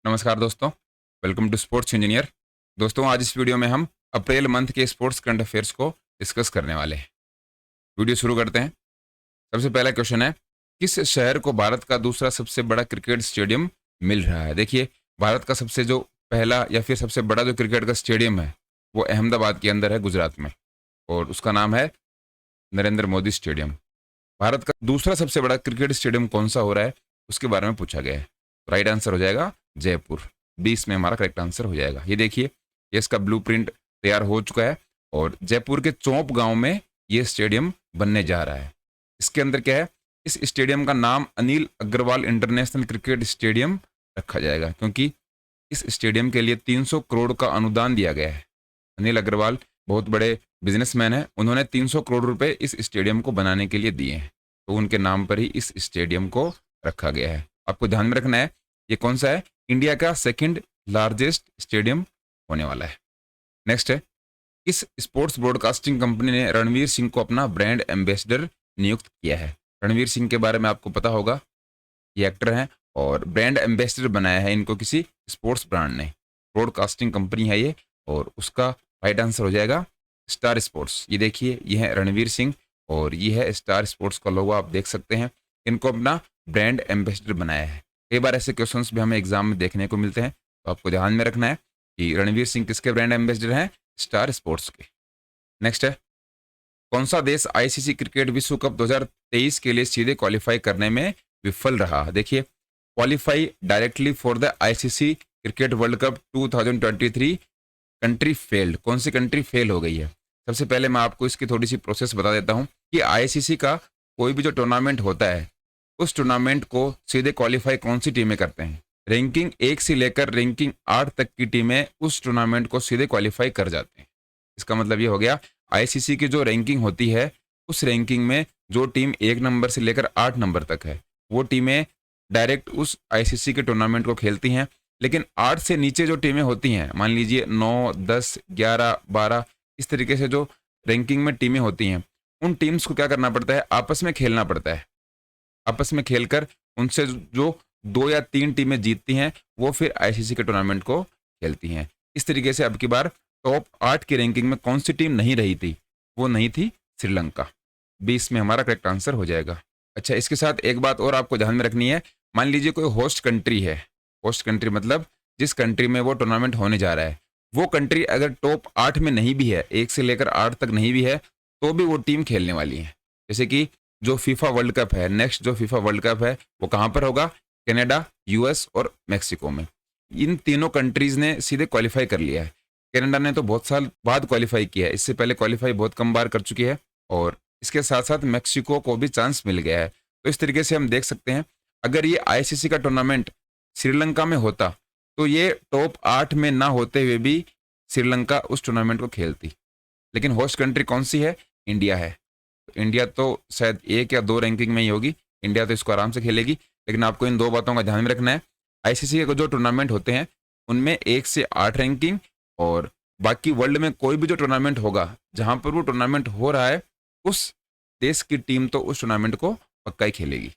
नमस्कार दोस्तों, welcome to sports engineer. दोस्तों, आज इस वीडियो में हम अप्रैल मंथ के स्पोर्ट्स करंट अफेयर्स को डिस्कस करने वाले हैं। वीडियो शुरू करते हैं। सबसे पहला क्वेश्चन है, किस शहर को भारत का दूसरा सबसे बड़ा क्रिकेट स्टेडियम मिल रहा है? देखिए, भारत का सबसे जो पहला या फिर सबसे बड़ा जो क्रिकेट का स्टेडियम है वो अहमदाबाद के अंदर है, गुजरात में, और उसका नाम है नरेंद्र मोदी स्टेडियम। भारत का दूसरा सबसे बड़ा क्रिकेट स्टेडियम कौन सा हो रहा है उसके बारे में पूछा गया है। राइट आंसर हो जाएगा जयपुर। 20 में हमारा करेक्ट आंसर हो जाएगा। ये देखिए, ये इसका ब्लूप्रिंट तैयार हो चुका है और जयपुर के चौंप गांव में ये स्टेडियम बनने जा रहा है। इसके अंदर क्या है, इस स्टेडियम का नाम Anil Agarwal international cricket stadium रखा जाएगा, क्योंकि इस स्टेडियम के लिए 300 करोड़ का अनुदान दिया गया है। अनिल अग्रवाल बहुत बड़े बिजनेसमैन हैं, उन्होंने 300 करोड़ रुपए इस स्टेडियम को बनाने के लिए दिए हैं, तो उनके नाम पर ही इस स्टेडियम को रखा गया है। आपको ध्यान में रखना है, ये कौन सा है, इंडिया का सेकंड लार्जेस्ट स्टेडियम होने वाला है। नेक्स्ट है, किस स्पोर्ट्स ब्रॉडकास्टिंग कंपनी ने रणवीर सिंह को अपना ब्रांड एम्बेसडर नियुक्त किया है? रणवीर सिंह के बारे में आपको पता होगा, ये एक्टर हैं और ब्रांड एम्बेसडर बनाया है इनको किसी स्पोर्ट्स ब्रांड ने। ब्रॉडकास्टिंग कंपनी है ये, और उसका राइट आंसर हो जाएगा स्टार स्पोर्ट्स। ये देखिए, ये है रणवीर सिंह और ये है स्टार स्पोर्ट्स का लोगो, आप देख सकते हैं। इनको अपना ब्रांड एम्बेसडर बनाया है। कई बार ऐसे क्वेश्चंस भी हमें एग्जाम में देखने को मिलते हैं, तो आपको ध्यान में रखना है कि रणवीर सिंह किसके ब्रांड एम्बेसडर हैं? स्टार स्पोर्ट्स के। नेक्स्ट है, कौन सा देश आईसीसी क्रिकेट विश्व कप 2023 के लिए सीधे क्वालिफाई करने में विफल रहा? देखिए, qualify directly for the ICC cricket world cup 2023 country failed. कौन सी कंट्री फेल हो गई है? सबसे पहले मैं आपको इसकी थोड़ी सी प्रोसेस बता देता हूं कि आईसीसी का कोई भी जो टूर्नामेंट होता है, उस टूर्नामेंट को सीधे क्वालिफाई कौन सी टीमें करते हैं? रैंकिंग 1 से लेकर रैंकिंग 8 तक की टीमें उस टूर्नामेंट को सीधे क्वालिफाई कर जाते हैं। इसका मतलब ये हो गया, आईसीसी की जो रैंकिंग होती है, उस रैंकिंग में जो टीम 1 नंबर से लेकर 8 नंबर तक है, वो टीमें डायरेक्ट उस आईसीसी के टूर्नामेंट को खेलती हैं। लेकिन 8 से नीचे जो टीमें होती हैं, मान लीजिए 9, 10, 11, 12, इस तरीके से जो रैंकिंग में टीमें होती हैं, उन टीम्स को क्या करना पड़ता है? आपस में खेलना पड़ता है। आपस में खेलकर उनसे जो 2 या 3 टीमें जीतती हैं, वो फिर आईसीसी के टूर्नामेंट को खेलती हैं। इस तरीके से अब की बार टॉप 8 की रैंकिंग में कौन सी टीम नहीं रही थी? वो नहीं थी श्रीलंका। 20 में हमारा करेक्ट आंसर हो जाएगा। अच्छा, इसके साथ एक बात और आपको ध्यान में रखनी है। मान लीजिए कोई होस्ट कंट्री है। होस्ट कंट्री मतलब जिस कंट्री में वो टूर्नामेंट होने जा रहा है, वो कंट्री अगर टॉप 8 में नहीं भी है, 1 से लेकर 8 तक नहीं भी है, तो भी वो टीम खेलने वाली है। जैसे कि जो फीफा वर्ल्ड कप है, नेक्स्ट जो फीफा वर्ल्ड कप है, वो कहाँ पर होगा? कनाडा, यूएस और मेक्सिको में। इन तीनों कंट्रीज ने सीधे क्वालिफाई कर लिया है। कनाडा ने तो बहुत साल बाद क्वालिफाई किया है, इससे पहले क्वालिफाई बहुत कम बार कर चुकी है, और इसके साथ साथ मेक्सिको को भी चांस मिल गया है। तो इस तरीके से हम देख सकते हैं, अगर ये आईसीसी का टूर्नामेंट श्रीलंका में होता, तो ये टॉप 8 में ना होते हुए भी श्रीलंका उस टूर्नामेंट को खेलती। लेकिन होस्ट कंट्री कौन सी है? इंडिया है। तो इंडिया तो शायद 1 या 2 रैंकिंग में ही होगी। इंडिया तो इसको आराम से खेलेगी। लेकिन आपको इन 2 बातों का ध्यान में रखना है। आईसीसी के जो टूर्नामेंट होते हैं, उनमें 1 से 8 रैंकिंग, और बाकी वर्ल्ड में कोई भी जो टूर्नामेंट होगा, जहां पर वो टूर्नामेंट हो रहा है, उस देश की टीम तो उस टूर्नामेंट को पक्का ही खेलेगी,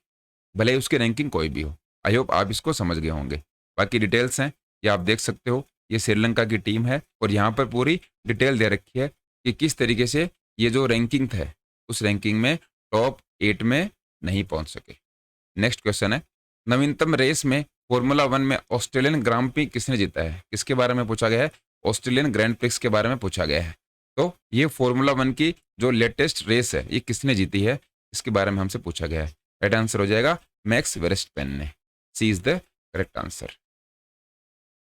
भले ही उसकी रैंकिंग कोई भी हो। आई होप आप इसको समझ गए होंगे। बाकी डिटेल्स हैं, ये आप देख सकते हो। ये श्रीलंका की टीम है और यहाँ पर पूरी डिटेल दे रखी है कि किस तरीके से ये जो रैंकिंग है, उस रैंकिंग में टॉप 8 में नहीं पहुंच सके। नेक्स्ट क्वेश्चन है, नवीनतम रेस में फॉर्मूला 1 में ऑस्ट्रेलियन ग्रांड प्री किसने जीता है? किसके बारे में पूछा गया है? ऑस्ट्रेलियन ग्रैंड प्रिक्स के बारे में पूछा गया है। तो ये फॉर्मूला 1 की जो लेटेस्ट रेस है, ये किसने जीती है, इसके बारे में हमसे पूछा गया है। राइट आंसर हो जाएगा मैक्स वेरस्टैपेन ने। C is the correct answer.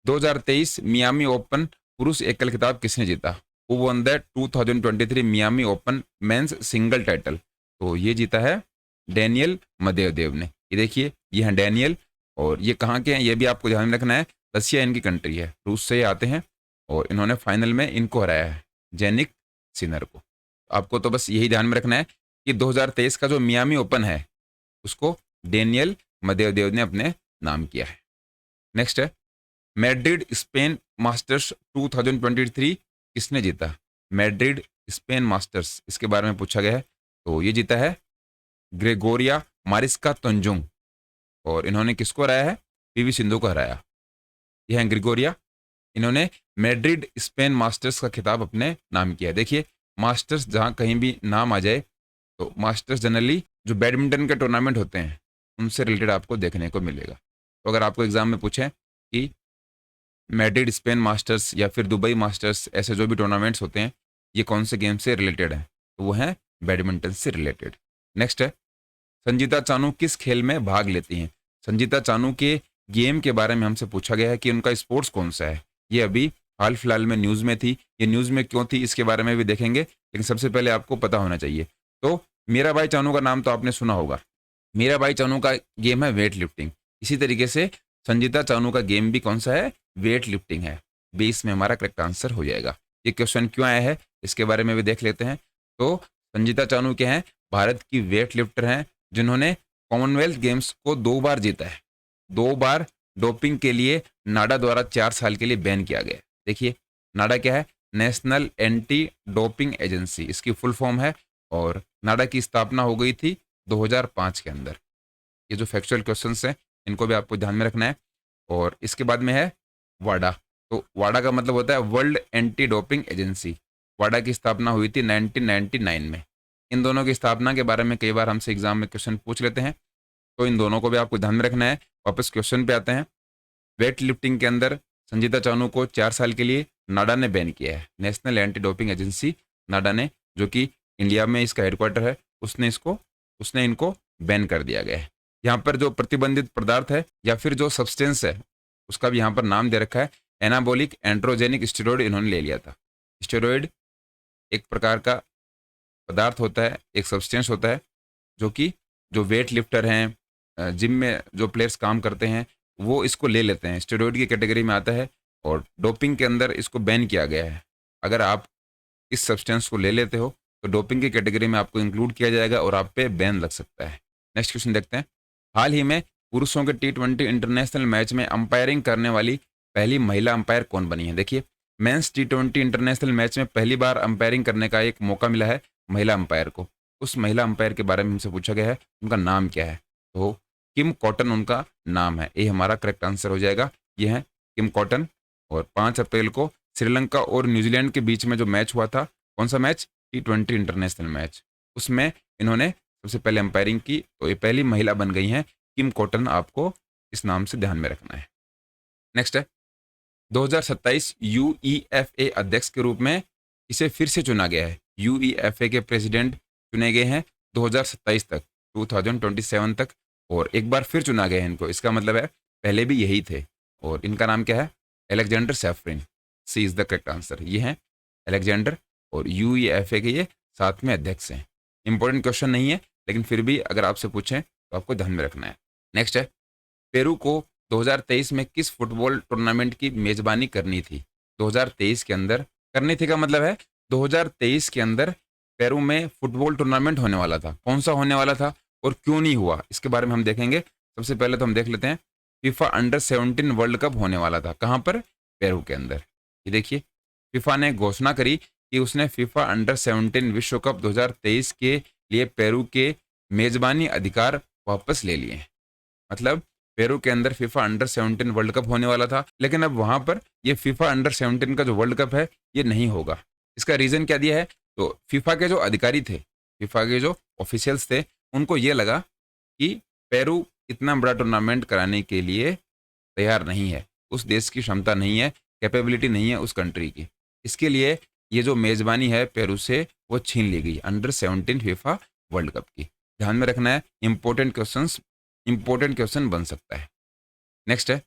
2023 Miami Open पुरुष एकल खिताब किसने जीता? Who won the 2023 Miami Open men's single title? तो ये जीता है डैनियल मदेवदेव ने। ये देखिए, ये हैं डैनियल, और ये कहाँ के हैं ये भी आपको ध्यान में रखना है। रसिया इनकी कंट्री है, रूस से ये आते हैं, और इन्होंने फाइनल में इनको हराया है, जेनिक सिनर को। आपको तो बस यही ध्यान में रखना है कि 2023 का जो मियामी ओपन है, उसको डेनियल मदेवदेव ने अपने नाम किया है। नेक्स्ट है, मैड्रिड स्पेन मास्टर्स 2023 किसने जीता? मैड्रिड स्पेन मास्टर्स, इसके बारे में पूछा गया है। तो ये जीता है ग्रेगोरिया मारिस्का तंजुंग, और इन्होंने किसको हराया है? पीवी सिंधु को हराया। ये हैं ग्रिगोरिया। इन्होंने मैड्रिड स्पेन मास्टर्स का खिताब अपने नाम किया। देखिए मास्टर्स जहाँ कहीं भी नाम आ जाए तो मास्टर्स जनरली जो बैडमिंटन के टूर्नामेंट होते हैं उनसे रिलेटेड आपको देखने को मिलेगा। तो अगर आपको एग्जाम में पूछें कि मैड्रिड स्पेन मास्टर्स या फिर दुबई मास्टर्स, ऐसे जो भी टूर्नामेंट्स होते हैं ये कौन से गेम से रिलेटेड हैं, तो वो हैं बैडमिंटन से रिलेटेड। नेक्स्ट है संजीता चानू किस खेल में भाग लेती हैं। संजीता चानू के गेम के बारे में हमसे पूछा गया है कि उनका स्पोर्ट्स कौन सा है। ये अभी हाल फिलहाल में न्यूज़ में थी। ये न्यूज़ में क्यों थी इसके बारे में भी देखेंगे, लेकिन सबसे पहले आपको पता होना चाहिए। तो मीराबाई चानू का नाम तो आपने सुना होगा। मीराबाई चानू का गेम है वेट लिफ्टिंग। इसी तरीके से संजीता चानू का गेम भी कौन सा है, वेट लिफ्टिंग है। 20 में हमारा करेक्ट आंसर हो जाएगा। ये क्वेश्चन क्यों आया है इसके बारे में भी देख लेते हैं। तो संजीता चानू क्या हैं, भारत की वेट लिफ्टर हैं जिन्होंने कॉमनवेल्थ गेम्स को 2 बार जीता है। 2 बार डोपिंग के लिए नाडा द्वारा 4 साल के लिए बैन किया गया। देखिए नाडा क्या है, नेशनल एंटी डोपिंग एजेंसी इसकी फुल फॉर्म है, और नाडा की स्थापना हो गई थी 2005 के अंदर। ये जो फैक्चुअल क्वेश्चंस हैं इनको भी आपको ध्यान में रखना है। और इसके बाद में है वाडा। तो वाडा का मतलब होता है वर्ल्ड एंटी डोपिंग एजेंसी। वाडा की स्थापना हुई थी 1999 में। इन दोनों की स्थापना के बारे में कई बार हमसे एग्जाम में क्वेश्चन पूछ लेते हैं, तो इन दोनों को भी आपको ध्यान में रखना है। वापस क्वेश्चन पे आते हैं। वेट लिफ्टिंग के अंदर संजीता चानू को 4 साल के लिए नाडा ने बैन किया है। नेशनल एंटी डोपिंग एजेंसी नाडा ने, जो कि इंडिया में इसका हेडक्वार्टर है, उसने इनको बैन कर दिया गया है। यहाँ पर जो प्रतिबंधित पदार्थ है या फिर जो सब्सटेंस है उसका भी यहाँ पर नाम दे रखा है एनाबॉलिक एंड्रोजेनिक स्टेरॉइड इन्होंने ले लिया था। स्टेरॉइड एक प्रकार का पदार्थ होता है, एक सब्सटेंस होता है जो कि जो वेट लिफ्टर हैं, जिम में जो प्लेयर्स काम करते हैं वो इसको ले लेते हैं, स्टेरॉइड की कैटेगरी में आता है और डोपिंग के अंदर इसको बैन किया गया है। अगर आप इस सब्सटेंस को ले लेते हो तो डोपिंग की कैटेगरी में आपको इंक्लूड किया जाएगा और आप पे बैन लग सकता है। नेक्स्ट क्वेश्चन देखते हैं। हाल ही में पुरुषों के T20 इंटरनेशनल मैच में अंपायरिंग करने वाली पहली महिला अंपायर कौन बनी है। देखिए मेंस T20 इंटरनेशनल मैच में पहली बार अंपायरिंग करने का एक मौका मिला है महिला अंपायर को। उस महिला अंपायर के बारे में हमसे पूछा गया है, उनका नाम क्या है। तो किम कॉटन उनका नाम है। ये हमारा करेक्ट आंसर हो जाएगा। ये है किम कॉटन। और 5 अप्रैल को श्रीलंका और न्यूजीलैंड के बीच में जो मैच हुआ था, कौन सा मैच, T20 इंटरनेशनल मैच, उसमें इन्होंने सबसे पहले अंपायरिंग की। तो ये पहली महिला बन गई हैं किम कॉटन। आपको इस नाम से ध्यान में रखना है। नेक्स्ट है 2027 यूईएफए अध्यक्ष के रूप में इसे फिर से चुना गया है। यूईएफए के प्रेसिडेंट चुने गए हैं 2027 तक, 2027 तक, और एक बार फिर चुना गया है इनको। इसका मतलब है पहले भी यही थे। और इनका नाम क्या है, अलेक्जेंडर सैफरिन। C is the correct answer. ये हैं अलेक्जेंडर और यूईएफए के ये 7वें अध्यक्ष हैं। इंपॉर्टेंट क्वेश्चन नहीं है, लेकिन फिर भी अगर आपसे पूछें तो आपको ध्यान में रखना है। नेक्स्ट है पेरू को 2023 में किस फुटबॉल टूर्नामेंट की मेजबानी करनी थी। 2023 के अंदर करनी थी का मतलब है 2023 के अंदर पेरू में फुटबॉल टूर्नामेंट होने वाला था। कौन सा होने वाला था और क्यों नहीं हुआ, इसके बारे में हम देखेंगे। सबसे पहले तो हम देख लेते हैं फीफा अंडर 17 वर्ल्ड कप होने वाला था। कहाँ पर, पेरू के अंदर। ये देखिए फीफा ने घोषणा करी कि उसने फीफा अंडर 17 विश्व कप 2023 के लिए पेरू के मेजबानी अधिकार वापस ले लिए। मतलब पेरू के अंदर फीफा अंडर 17 वर्ल्ड कप होने वाला था, लेकिन अब वहां पर ये फीफा अंडर 17 का जो वर्ल्ड कप है ये नहीं होगा। इसका रीजन क्या दिया है, तो फीफा के जो अधिकारी थे, फीफा के जो ऑफिशियल्स थे, उनको ये लगा कि पेरू इतना बड़ा टूर्नामेंट कराने के लिए तैयार नहीं है, उस देश की क्षमता नहीं है, कैपेबिलिटी नहीं है उस कंट्री की। इसके लिए ये जो मेजबानी है पेरू से वो छीन ली गई अंडर 17 फीफा वर्ल्ड कप की। ध्यान में रखना है, इंपॉर्टेंट क्वेश्चन बन सकता है। नेक्स्ट है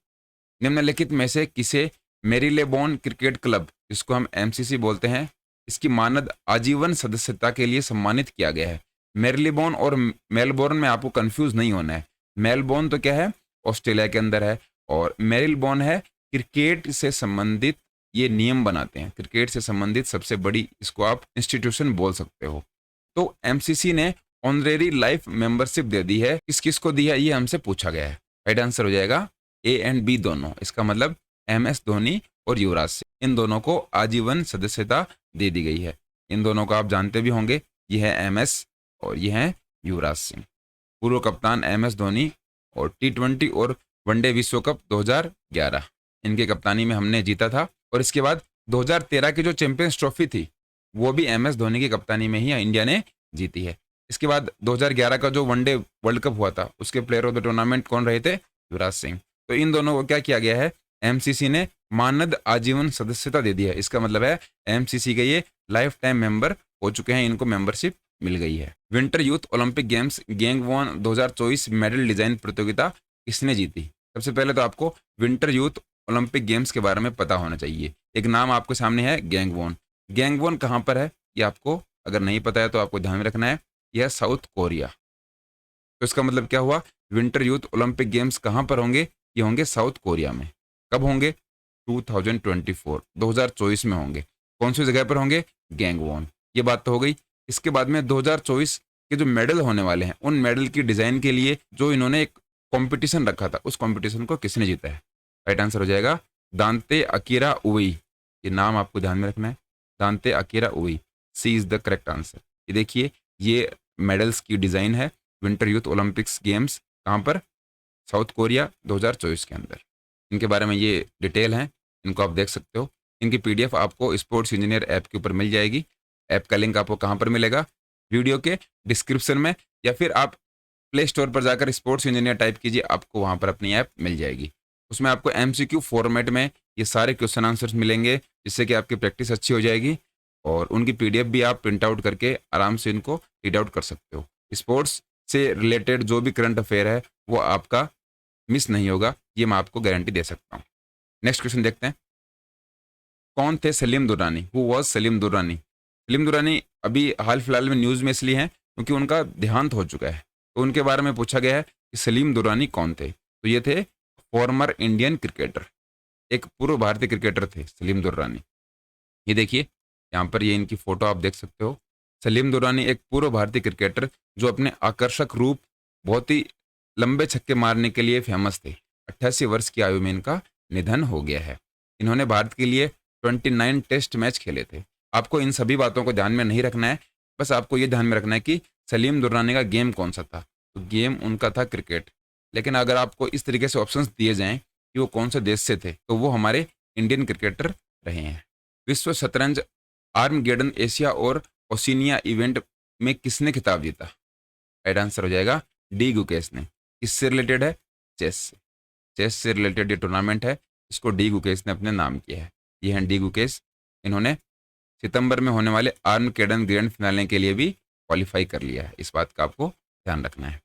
निम्नलिखित में से किसे मेरीलेबोन क्रिकेट क्लब, जिसको हम एमसीसी बोलते हैं, इसकी मानद आजीवन सदस्यता के लिए सम्मानित किया गया है। मेरीलेबोन और मेलबोर्न में आपको कंफ्यूज नहीं होना है। मेलबोर्न तो क्या है, ऑस्ट्रेलिया के अंदर है, और मेरीलेबोन है क्रिकेट से संबंधित, ये नियम बनाते हैं क्रिकेट से संबंधित सबसे बड़ी, इसको आप इंस्टीट्यूशन बोल सकते हो। तो एमसीसी ने ऑनरेरी लाइफ मेंबरशिप दे दी है। किस किस को दी है ये हमसे पूछा गया है। राइट आंसर हो जाएगा ए एंड बी दोनों। इसका मतलब MS धोनी और युवराज सिंह, इन दोनों को आजीवन सदस्यता दे दी गई है। इन दोनों को आप जानते भी होंगे, ये है MS और ये है युवराज सिंह। पूर्व कप्तान MS धोनी और T20 और वनडे विश्व कप 2011। इनकी कप्तानी में हमने जीता था। और इसके बाद 2013 की जो चैंपियंस ट्रॉफी थी वो भी MS धोनी की कप्तानी में ही इंडिया ने जीती है। इसके बाद 2011 का जो वनडे वर्ल्ड कप हुआ था उसके प्लेयर ऑफ द टूर्नामेंट कौन रहे थे? युवराज सिंह। तो इन दोनों को क्या किया गया है? MCC ने मानद आजीवन सदस्यता दे दी है। इसका मतलब है MCC के ये लाइफ टाइम मेंबर हो चुके हैं, इनको मेंबरशिप मिल गई है। Winter youth Olympic games Gangwon 2024 medal design प्रतियोगिता किसने जीती? सबसे पहले तो आपको विंटर यूथ ओलंपिक गेम्स के बारे में पता होना चाहिए। एक नाम आपके सामने है गैंगवॉन। गैंगवॉन कहाँ पर है ये आपको अगर नहीं पता है तो आपको ध्यान में रखना है, यह साउथ कोरिया। तो इसका मतलब क्या हुआ? विंटर यूथ ओलंपिक गेम्स कहाँ पर होंगे? ये होंगे साउथ कोरिया में। कब होंगे? 2024 में होंगे। कौन सी जगह पर होंगे? गैंगवॉन। ये बात तो हो गई। इसके बाद में 2024 के जो मेडल होने वाले हैं उन मेडल की डिजाइन के लिए जो इन्होंने एक कंपटीशन रखा था उस कंपटीशन को किसने जीता है? राइट आंसर हो जाएगा दांते अकीरा उई। ये नाम आपको ध्यान में रखना है, दांते अकीरा उई। सी इज द करेक्ट आंसर। ये देखिए ये मेडल्स की डिजाइन है विंटर यूथ ओलंपिक्स गेम्स कहाँ पर? साउथ कोरिया 2024 के अंदर। इनके बारे में ये डिटेल हैं, इनको आप देख सकते हो। इनकी PDF आपको स्पोर्ट्स इंजीनियर ऐप के ऊपर मिल जाएगी। ऐप का लिंक आपको कहाँ पर मिलेगा? वीडियो के डिस्क्रिप्शन में, या फिर आप प्ले स्टोर पर जाकर स्पोर्ट्स इंजीनियर टाइप कीजिए, आपको वहाँ पर अपनी ऐप मिल जाएगी। उसमें आपको MCQ फॉर्मेट में ये सारे क्वेश्चन आंसर्स मिलेंगे जिससे कि आपकी प्रैक्टिस अच्छी हो जाएगी। और उनकी PDF भी आप प्रिंट आउट करके आराम से इनको रीड आउट कर सकते हो। स्पोर्ट्स से रिलेटेड जो भी करंट अफेयर है वो आपका मिस नहीं होगा, ये मैं आपको गारंटी दे सकता हूँ। नेक्स्ट क्वेश्चन देखते हैं। कौन थे सलीम दुरानी? Who was Salim Durani? सलीम दुरानी अभी हाल फिलहाल में न्यूज़ में इसलिए हैं क्योंकि उनका देहांत हो चुका है। तो उनके बारे में पूछा गया है कि सलीम दुरानी कौन थे? तो ये थे फॉर्मर इंडियन क्रिकेटर, एक पूर्व भारतीय क्रिकेटर थे सलीम दुरानी। ये देखिए यहाँ पर ये इनकी फोटो आप देख सकते हो। सलीम दुरानी एक पूर्व भारतीय क्रिकेटर जो अपने आकर्षक रूप, बहुत ही लंबे छक्के मारने के लिए फेमस थे। 88 वर्ष की आयु में इनका निधन हो गया है। इन्होंने भारत के लिए 29 टेस्ट मैच खेले थे। आपको इन सभी बातों को ध्यान में नहीं रखना है, बस आपको ये ध्यान में रखना है कि सलीम दुरानी का गेम कौन सा था। तो गेम उनका था क्रिकेट। लेकिन अगर आपको इस तरीके से ऑप्शंस दिए जाएं कि वो कौन से देश से थे तो वो हमारे इंडियन क्रिकेटर रहे हैं। विश्व शतरंज आर्मगेडन एशिया और ओशिनिया इवेंट में किसने खिताब जीता? राइट आंसर हो जाएगा डी गुकेश ने। किससे रिलेटेड है? चेस से। चेस से रिलेटेड ये टूर्नामेंट है, इसको डी गुकेश ने अपने नाम किया है। ये हैं डी गुकेश। इन्होंने सितंबर में होने वाले आर्मगेडन ग्रैंड फिनाले के लिए भी क्वालिफाई कर लिया है। इस बात का आपको ध्यान रखना है।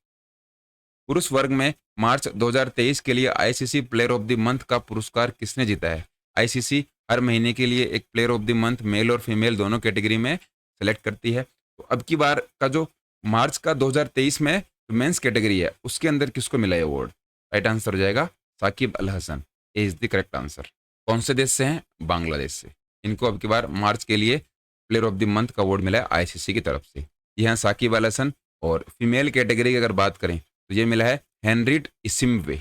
पुरुष वर्ग में मार्च 2023 के लिए ICC player of the month का पुरस्कार किसने जीता है? ICC हर महीने के लिए एक player of the month male और फीमेल दोनों कैटेगरी में सेलेक्ट करती है। तो अब की बार का जो मार्च का 2023 में मेंस कैटेगरी है उसके अंदर किसको मिला है अवार्ड? राइट आंसर हो जाएगा साकिब अल हसन। ए इज द करेक्ट आंसर। कौन से देश से हैं? बांग्लादेश से। इनको अब की बार मार्च के लिए प्लेयर ऑफ द मंथ का अवार्ड मिला है ICC की तरफ से। ये हैं साकिब अल हसन। और फीमेल कैटेगरी की अगर बात करें तो ये मिला है हेनरिट इसिम्वे,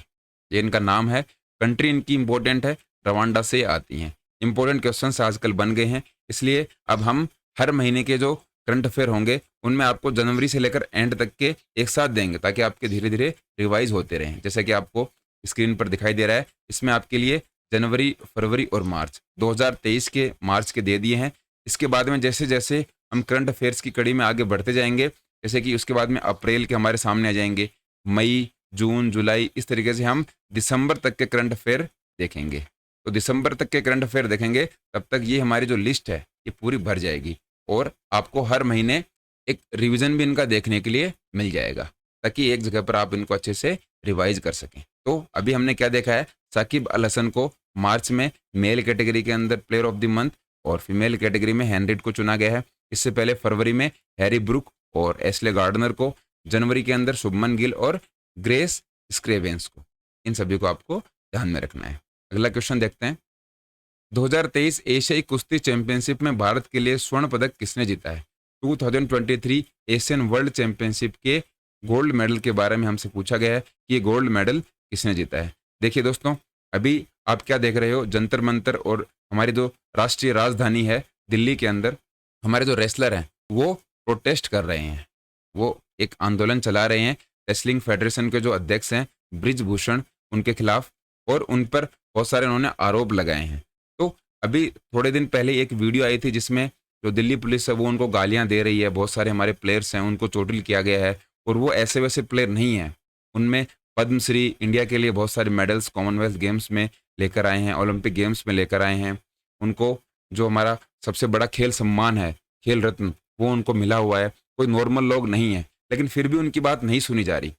ये इनका नाम है। कंट्री इनकी इंपॉर्टेंट है, रवांडा से आती हैं। इंपॉर्टेंट क्वेश्चंस आजकल बन गए हैं, इसलिए अब हम हर महीने के जो करंट अफेयर होंगे उनमें आपको जनवरी से लेकर एंड तक के एक साथ देंगे ताकि आपके धीरे धीरे रिवाइज होते रहें। जैसे कि आपको स्क्रीन पर दिखाई दे रहा है, इसमें आपके लिए जनवरी, फरवरी और मार्च 2023 के मार्च के दे दिए हैं। इसके बाद में जैसे जैसे हम करंट अफेयर्स की कड़ी में आगे बढ़ते जाएंगे, जैसे कि उसके बाद में अप्रैल के हमारे सामने आ जाएंगे, मई, जून, जुलाई, इस तरीके से हम दिसंबर तक के करंट अफेयर देखेंगे। तो दिसंबर तक के करंट अफेयर देखेंगे तब तक ये हमारी जो लिस्ट है ये पूरी भर जाएगी और आपको हर महीने एक रिवीजन भी इनका देखने के लिए मिल जाएगा ताकि एक जगह पर आप इनको अच्छे से रिवाइज कर सकें। तो अभी हमने क्या देखा है, साकिब अल हसन को मार्च में मेल कैटेगरी के अंदर प्लेयर ऑफ द मंथ और फीमेल कैटेगरी में हेनरिट को चुना गया है। इससे पहले फरवरी में हैरी ब्रुक और एस्ले गार्डनर को, जनवरी के अंदर शुभमन गिल और ग्रेस स्क्रेवेंस को। इन सभी को आपको ध्यान में रखना है। अगला क्वेश्चन देखते हैं। 2023 एशियाई कुश्ती चैंपियनशिप में भारत के लिए स्वर्ण पदक किसने जीता है? 2023 एशियन वर्ल्ड चैंपियनशिप के गोल्ड मेडल के बारे में हमसे पूछा गया है कि ये गोल्ड मेडल किसने जीता है। देखिए दोस्तों, अभी आप क्या देख रहे हो, जंतर मंतर और हमारी जो राष्ट्रीय राजधानी है दिल्ली के अंदर हमारे जो रेसलर हैं वो प्रोटेस्ट कर रहे हैं, वो एक आंदोलन चला रहे हैं रेसलिंग फेडरेशन के जो अध्यक्ष हैं ब्रिजभूषण, उनके खिलाफ, और उन पर बहुत सारे उन्होंने आरोप लगाए हैं। तो अभी थोड़े दिन पहले एक वीडियो आई थी जिसमें जो दिल्ली पुलिस है वो उनको गालियां दे रही है, बहुत सारे हमारे प्लेयर्स हैं उनको चोटिल किया गया है, और वो ऐसे वैसे प्लेयर नहीं हैं। उनमें पद्मश्री, इंडिया के लिए बहुत सारे मेडल्स कॉमनवेल्थ गेम्स में लेकर आए हैं, ओलंपिक गेम्स में लेकर आए हैं। उनको जो हमारा सबसे बड़ा खेल सम्मान है, खेल रत्न, वो उनको मिला हुआ है। कोई नॉर्मल लोग नहीं है, लेकिन फिर भी उनकी बात नहीं सुनी जा रही।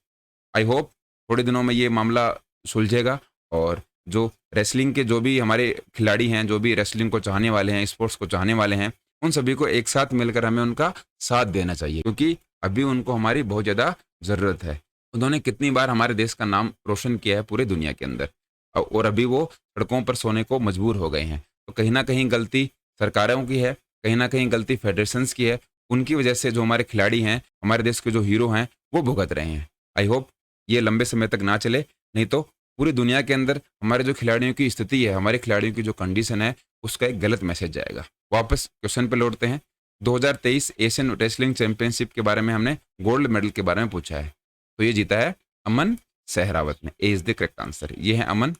आई होप थोड़े दिनों में ये मामला सुलझेगा, और जो रेसलिंग के जो भी हमारे खिलाड़ी हैं, जो भी रेसलिंग को चाहने वाले हैं, स्पोर्ट्स को चाहने वाले हैं, उन सभी को एक साथ मिलकर हमें उनका साथ देना चाहिए, क्योंकि अभी उनको हमारी बहुत ज़्यादा ज़रूरत है। उन्होंने कितनी बार हमारे देश का नाम रोशन किया है पूरे दुनिया के अंदर, और अभी वो सड़कों पर सोने को मजबूर हो गए हैं। तो कहीं ना कहीं गलती सरकारों की है, कहीं ना कहीं गलती फेडरेशंस की है। उनकी वजह से जो हमारे खिलाड़ी हैं, हमारे देश के जो हीरो हैं, वो भुगत रहे हैं। आई होप ये लंबे समय तक ना चले, नहीं तो पूरी दुनिया के अंदर हमारे जो खिलाड़ियों की स्थिति है, हमारे खिलाड़ियों की जो कंडीशन है, उसका एक गलत मैसेज जाएगा। वापस क्वेश्चन पे लौटते हैं। 2023 एशियन रेसलिंग चैंपियनशिप के बारे में हमने गोल्ड मेडल के बारे में पूछा है, तो ये जीता है अमन सहरावत ने। ए इज द करेक्ट आंसर। ये है अमन।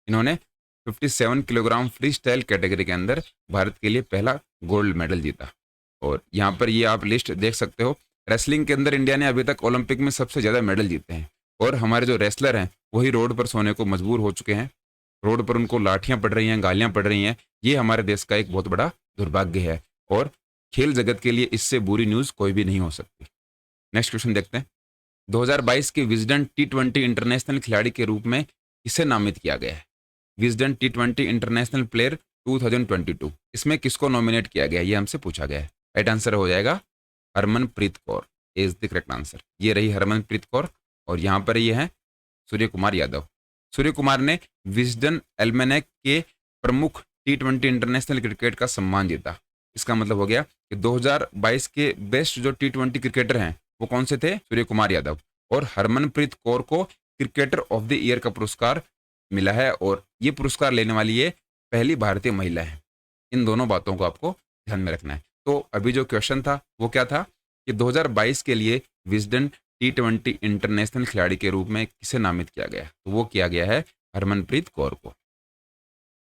इन्होंने 57 किलोग्राम फ्री स्टाइल कैटेगरी के अंदर भारत के लिए पहला गोल्ड मेडल जीता। और यहाँ पर ये आप लिस्ट देख सकते हो। रेसलिंग के अंदर इंडिया ने अभी तक ओलंपिक में सबसे ज़्यादा मेडल जीते हैं, और हमारे जो रेसलर हैं वही रोड पर सोने को मजबूर हो चुके हैं। रोड पर उनको लाठियां पड़ रही हैं, गालियां पड़ रही हैं। ये हमारे देश का एक बहुत बड़ा दुर्भाग्य है, और खेल जगत के लिए इससे बुरी न्यूज़ कोई भी नहीं हो सकती। नेक्स्ट क्वेश्चन देखते हैं। 2022 के विजडन T20 इंटरनेशनल खिलाड़ी के रूप में किसे नामित किया गया है? विजडन T20 इंटरनेशनल प्लेयर 2022, इसमें किसको नॉमिनेट किया गया है, ये हमसे पूछा गया है। राइट आंसर हो जाएगा Harmanpreet Kaur. Is the correct answer. ये रही हरमनप्रीत कौर, और यहाँ पर ये है सूर्य कुमार यादव। सूर्य कुमार ने विजडन एल्मेनेक के प्रमुख T20 इंटरनेशनल क्रिकेट का सम्मान जीता। इसका मतलब हो गया कि 2022 के बेस्ट जो T20 क्रिकेटर हैं वो कौन से थे? सूर्य कुमार यादव। और हरमनप्रीत कौर को क्रिकेटर ऑफ द ईयर का पुरस्कार मिला है, और ये पुरस्कार लेने वाली ये पहली भारतीय महिला है। इन दोनों बातों को आपको ध्यान में रखना है। तो अभी जो क्वेश्चन था वो क्या था कि 2022 के लिए विजडन T20 इंटरनेशनल खिलाड़ी के रूप में किसे नामित किया गया? तो वो किया गया है हरमनप्रीत कौर को।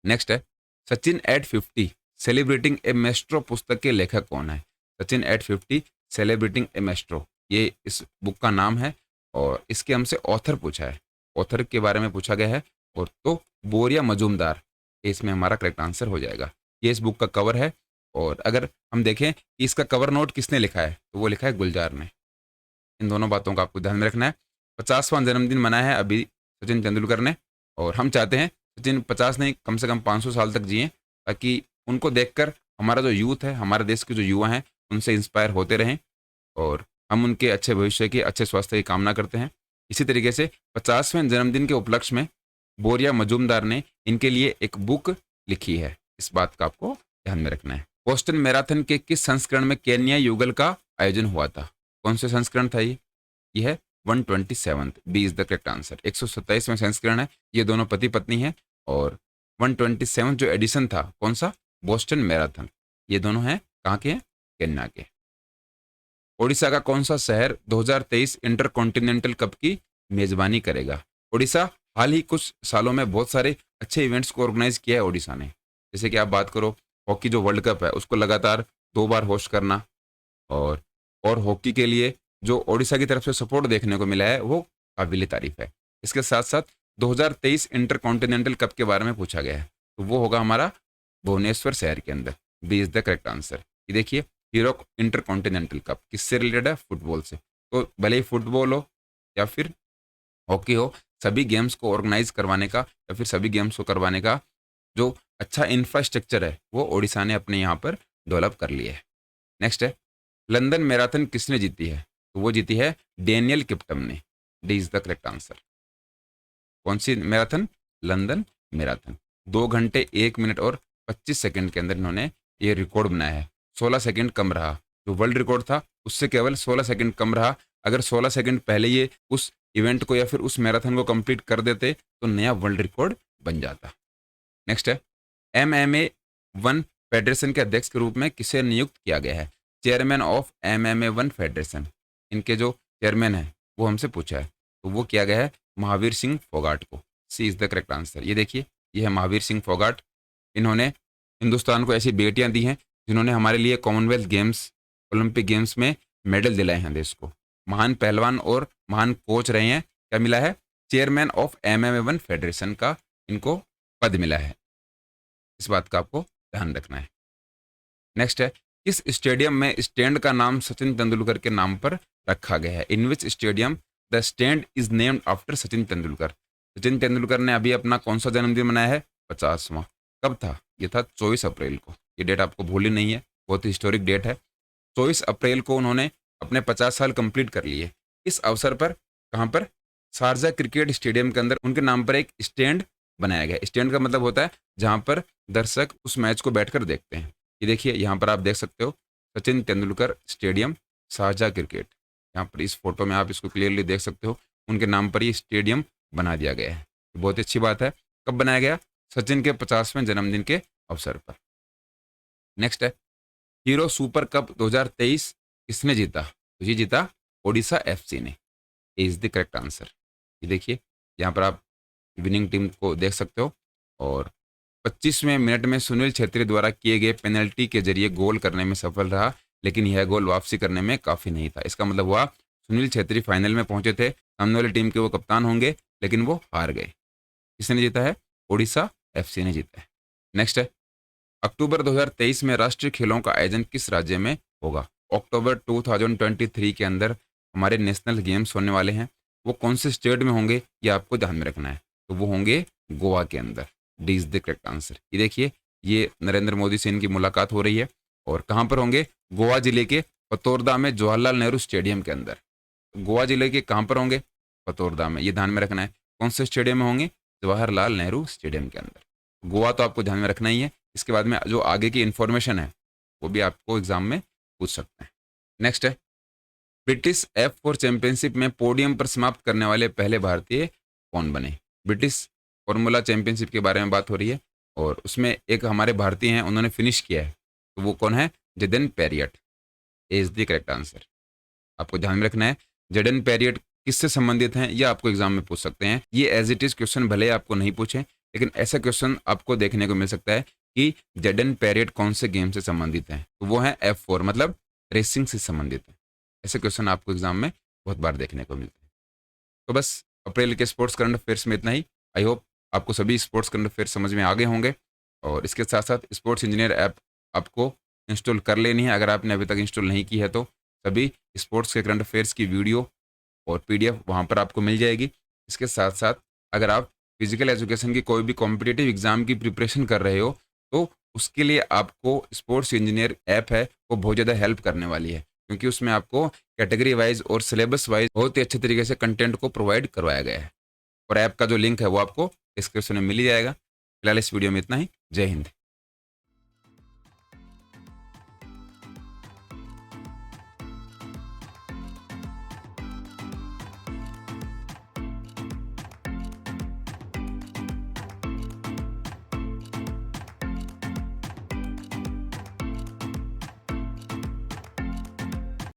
नेक्स्ट है सचिन एट 50 सेलिब्रेटिंग ए मेस्ट्रो पुस्तक के लेखक कौन है? सचिन एट 50 सेलिब्रेटिंग ए मेस्ट्रो, ये इस बुक का नाम है, और इसके हमसे ऑथर पूछा है। ऑथर के बारे में पूछा गया है, और तो बोरिया मजूमदार, इसमें हमारा करेक्ट आंसर हो जाएगा। ये इस बुक का कवर है, और अगर हम देखें कि इसका कवर नोट किसने लिखा है, तो वो लिखा है गुलजार ने। इन दोनों बातों का आपको ध्यान में रखना है। 50वां जन्मदिन मनाया है अभी सचिन तेंदुलकर ने, और हम चाहते हैं सचिन 50 नहीं, कम से कम 500 साल तक जिए, ताकि उनको देखकर हमारा जो यूथ है, हमारे देश के जो युवा हैं, उनसे इंस्पायर होते रहें, और हम उनके अच्छे भविष्य की, अच्छे स्वास्थ्य की कामना करते हैं। इसी तरीके से 50वें जन्मदिन के उपलक्ष्य में बोरिया मजूमदार ने इनके लिए एक बुक लिखी है। इस बात का आपको ध्यान में रखना है। बोस्टन मैराथन के किस संस्करण में केन्या युगल का आयोजन हुआ था? कौन से संस्करण था ये? ये है 127th। B is the correct answer. 127वां संस्करण है। ये दोनों पति पत्नी हैं, और 127 जो एडिशन था कौन सा? Boston marathon. ये दोनों हैं कहाँ के हैं? केन्या के। ओडिशा का कौन सा शहर 2023 इंटरकॉन्टिनेंटल कप की मेजबानी करेगा? ओडिशा हाल ही कुछ सालों में बहुत सारे अच्छे इवेंट्स को ऑर्गेनाइज किया है ओडिशा ने। जैसे कि आप बात करो हॉकी जो वर्ल्ड कप है उसको लगातार 2 बार होस्ट करना, और हॉकी के लिए जो ओडिशा की तरफ से सपोर्ट देखने को मिला है वो काबिल तारीफ है। इसके साथ साथ 2023 इंटरकॉन्टिनेंटल कप के बारे में पूछा गया है, तो वो होगा हमारा भुवनेश्वर शहर के अंदर। B is the correct answer. ये देखिए हीरो इंटरकॉन्टिनेंटल कप किससे रिलेटेड है? फुटबॉल से। तो भले ही फुटबॉल हो या फिर हॉकी हो, सभी गेम्स को ऑर्गेनाइज करवाने का या फिर सभी गेम्स को करवाने का जो अच्छा इंफ्रास्ट्रक्चर है वो ओडिशा ने अपने यहाँ पर डेवलप कर लिया है। नेक्स्ट है लंदन मैराथन किसने जीती है? तो वो जीती है डेनियल किप्टम ने। D is the correct answer. कौन सी मैराथन? London marathon. 2 घंटे 1 मिनट और 25 सेकंड के अंदर इन्होंने ये रिकॉर्ड बनाया है। 16 सेकंड कम रहा। जो वर्ल्ड रिकॉर्ड था उससे केवल 16 सेकंड कम रहा। अगर 16 सेकंड पहले ये उस इवेंट को या फिर उस मैराथन को कंप्लीट कर देते तो नया वर्ल्ड रिकॉर्ड बन जाता। नेक्स्ट है MMA1 फेडरेशन के अध्यक्ष के रूप में किसे नियुक्त किया गया है? चेयरमैन ऑफ MMA1 फेडरेशन, इनके जो चेयरमैन है वो हमसे पूछा है, तो वो किया गया है महावीर सिंह फोगाट को। सी इज द करेक्ट आंसर। ये देखिए ये है महावीर सिंह फोगाट। इन्होंने हिंदुस्तान को ऐसी बेटियां दी हैं जिन्होंने हमारे लिए कॉमनवेल्थ गेम्स, ओलंपिक गेम्स में मेडल दिलाए हैं देश को। महान पहलवान और महान कोच रहे हैं। क्या मिला है? चेयरमैन ऑफ MMA1 फेडरेशन का इनको पद मिला है। इस बात का आपको ध्यान रखना है। नेक्स्ट है, किस स्टेडियम में स्टैंड का नाम सचिन तेंदुलकर के नाम पर रखा गया है? In which stadium the stand is named after Sachin Tendulkar? Sachin Tendulkar ने अभी अपना कौन सा जन्मदिन मनाया है? 50वां। कब था? ये था 24 अप्रैल को। ये डेट आपको भूलनी नहीं है, बहुत ही हिस्टोरिक डेट है। 24 अप्रैल को उन्होंने अपने 50 साल कंप्लीट कर लिए। इस अवसर पर कहाँ पर? शारजा क्रिकेट स्टेडियम के अंदर उनके नाम पर एक स्टैंड बनाया गया। स्टैंड का मतलब होता है जहाँ पर दर्शक उस मैच को बैठकर देखते हैं। ये देखिए यहाँ पर आप देख सकते हो, Sachin Tendulkar stadium Sharjah cricket. यहाँ पर इस फोटो में आप इसको क्लियरली देख सकते हो, उनके नाम पर ये स्टेडियम बना दिया गया है। बहुत अच्छी बात है। कब बनाया गया? सचिन के 50वें जन्मदिन के अवसर पर। नेक्स्ट है, हीरो सुपर कप 2023 किसने जीता? तो ये जीता ओडिशा FC ने। Is the correct answer. ये देखिए यहाँ पर आप विनिंग टीम को देख सकते हो। और 25वें मिनट में सुनील छेत्री द्वारा किए गए पेनल्टी के जरिए गोल करने में सफल रहा, लेकिन यह गोल वापसी करने में काफ़ी नहीं था। इसका मतलब हुआ सुनील छेत्री फाइनल में पहुंचे थे, सामने वाली टीम के वो कप्तान होंगे, लेकिन वो हार गए। किसने जीता है? ओडिशा FC ने जीता है। नेक्स्ट है, अक्टूबर 2023 में राष्ट्रीय खेलों का आयोजन किस राज्य में होगा? अक्टूबर 2023 के अंदर हमारे नेशनल गेम्स होने वाले हैं। वो कौन से स्टेट में होंगे ये आपको ध्यान में रखना है। तो वो होंगे गोवा के अंदर। D is the correct answer. ये देखिए, ये नरेंद्र मोदी से इनकी मुलाकात हो रही है। और कहाँ पर होंगे? गोवा जिले के पतोरदा में जवाहरलाल नेहरू स्टेडियम के अंदर। गोवा जिले के कहाँ पर होंगे? पतोरदा में। ये ध्यान में रखना है। कौन से स्टेडियम में होंगे? जवाहरलाल नेहरू स्टेडियम के अंदर। गोवा तो आपको ध्यान में रखना ही है। इसके बाद में जो आगे की इन्फॉर्मेशन है वो भी आपको एग्जाम में पूछ सकते हैं। नेक्स्ट है, ब्रिटिश F4 चैंपियनशिप में पोडियम पर समाप्त करने वाले पहले भारतीय कौन बने? ब्रिटिश फॉर्मूला चैंपियनशिप के बारे में बात हो रही है और उसमें एक हमारे भारतीय हैं, उन्होंने फिनिश किया है। तो वो कौन है? Jaden Pariat is the correct answer. आपको ध्यान में रखना है, जेडन पेरियट किससे संबंधित हैं यह आपको एग्जाम में पूछ सकते हैं। ये एज इट इज क्वेश्चन भले आपको नहीं पूछे, लेकिन ऐसा क्वेश्चन आपको देखने को मिल सकता है कि जेडन पेरियट कौन से गेम से संबंधित हैं। तो वो है F4, मतलब रेसिंग से संबंधित है। ऐसे क्वेश्चन आपको एग्जाम में बहुत बार देखने को मिलते हैं। तो बस अप्रैल के स्पोर्ट्स करंट अफेयर्स में इतना ही। आई होप आपको सभी स्पोर्ट्स करंट अफेयर्स समझ में आ गए होंगे। और इसके साथ साथ स्पोर्ट्स इंजीनियर ऐप आपको इंस्टॉल कर लेनी है। अगर आपने अभी तक इंस्टॉल नहीं की है तो सभी स्पोर्ट्स के करंट अफेयर्स की वीडियो और PDF वहाँ पर आपको मिल जाएगी। इसके साथ साथ अगर आप फिजिकल एजुकेशन की कोई भी कॉम्पिटिटिव एग्जाम की प्रिपरेशन कर रहे हो तो उसके लिए आपको स्पोर्ट्स इंजीनियर ऐप है वो बहुत ज़्यादा हेल्प करने वाली है, क्योंकि उसमें आपको कैटेगरी वाइज और सिलेबस वाइज बहुत ही अच्छे तरीके से कंटेंट को प्रोवाइड करवाया गया है। और ऐप का जो लिंक है वो आपको डिस्क्रिप्शन में मिल ही जाएगा। फिलहाल इस वीडियो में इतना ही। जय हिंद।